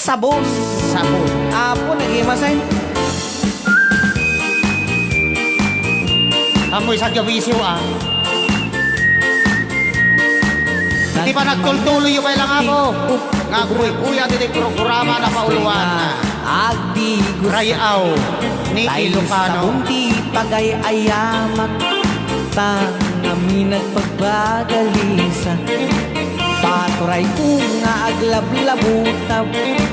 sabon. Sabon. Apo nagimasin. Amoy sa gawisiw Hindi pa nagtultuloy yung kailang ako. Nga kuya dito programa na pauluan na. Agdi Rayaw ni Ilocano. Sabunti pagay ayamak tangami nagpagbagalisa. Paturay ko nga aglablabutab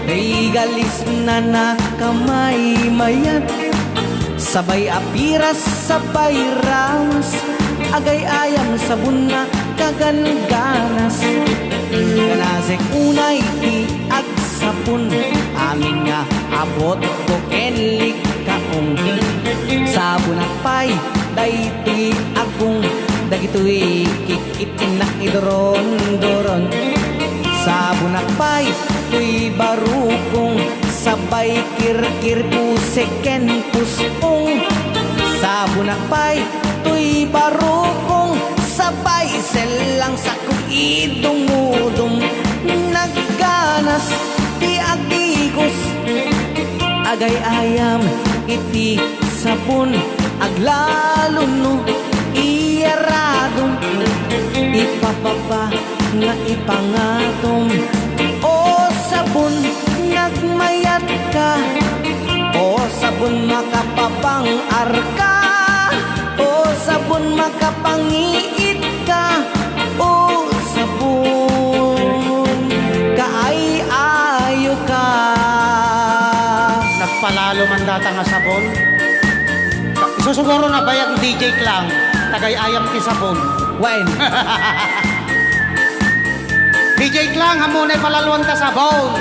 kay galis na nakamay mayat. Sabay apiras, sabay ramas agay ayam sabon na kaganganas. Kanasek unay ti agsapon amin nga abot ko kenlik kaong. Sabon akpay dayti akong dagitoy kikitin na idoron-doron. Sabon akpay tuy barukong sabay kirkir puseken puspong. Sabon akpay tuy barukong sabay selang sa kuidumudum. Nagganas ti agdigos agay ayam iti sabon aglalon no iyaradong ipapapa nga ipangatom. O sabon nagmayat ka, o sabon makapapang arka, o sabon makapangiit ka, o sabon kaay-ayo ka. Nagpalalo man data nga sabon. Susuguro na bayag DJ Klang. Tagay ayam ti sabon. Wen, DJ Klang hamunay palaluan ta sabon.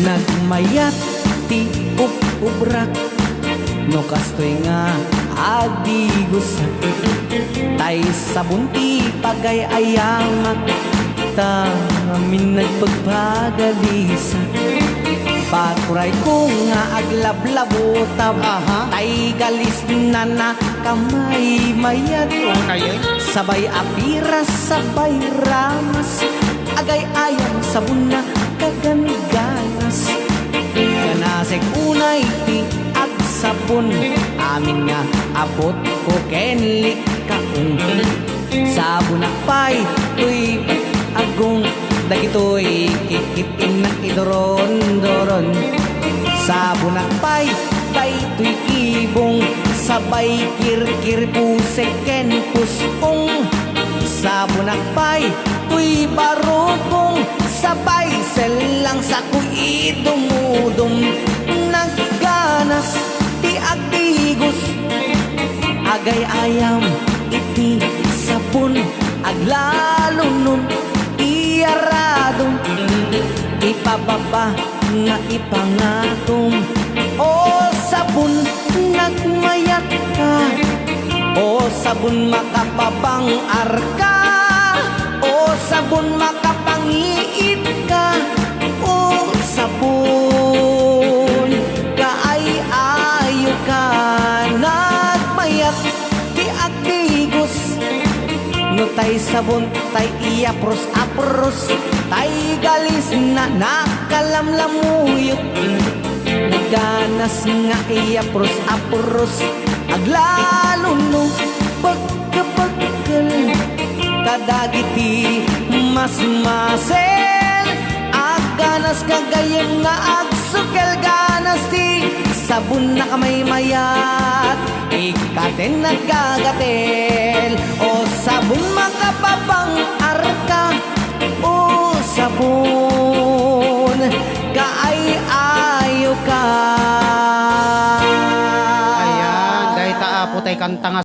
nagmayat ti ubrak no kastoy nga agdigusa. Tay sabunti pagay ayamak tamin nagpagpagalisa. Paturay ko nga aglablabutab tay galis na nakamay mayat. Sabay apiras sabay ramas agay ayam sabon na kaganiganas. Kanasek unay ti agsapon amin nga abot ko kenlik kaong. Sabon akpay tuy agong dagitoy kikitin na idoron-doron. Sabon akpay daytoy ibong sabay kirkir puseken puspong. Sabon akpay tuy barukong sabay selang sa kuidumudum. Nagganas ti agdigos agay ayam iti sabon aglalunod iyaradong ipababa nga ipangatom. O sabon nagmayat ka, o sabon makapabang arka, o sabon makapangiit ka, o sabon kaay-ayo ka. Nagmayat ti agdigos no tay sabon tay iapros-apros tay galis na nakalamlamuyot. Nagganas nga iapros-apros aglalon no pagkapagkal kadagiti mas-masel. Agganas kagayem nga agsukel ganas ti sabon na kamay mayat ikaten nagkagatel. O sabon makapapang arka, o sabon kaay-ayo ka. Ayan, dahil taapo tay kanta nga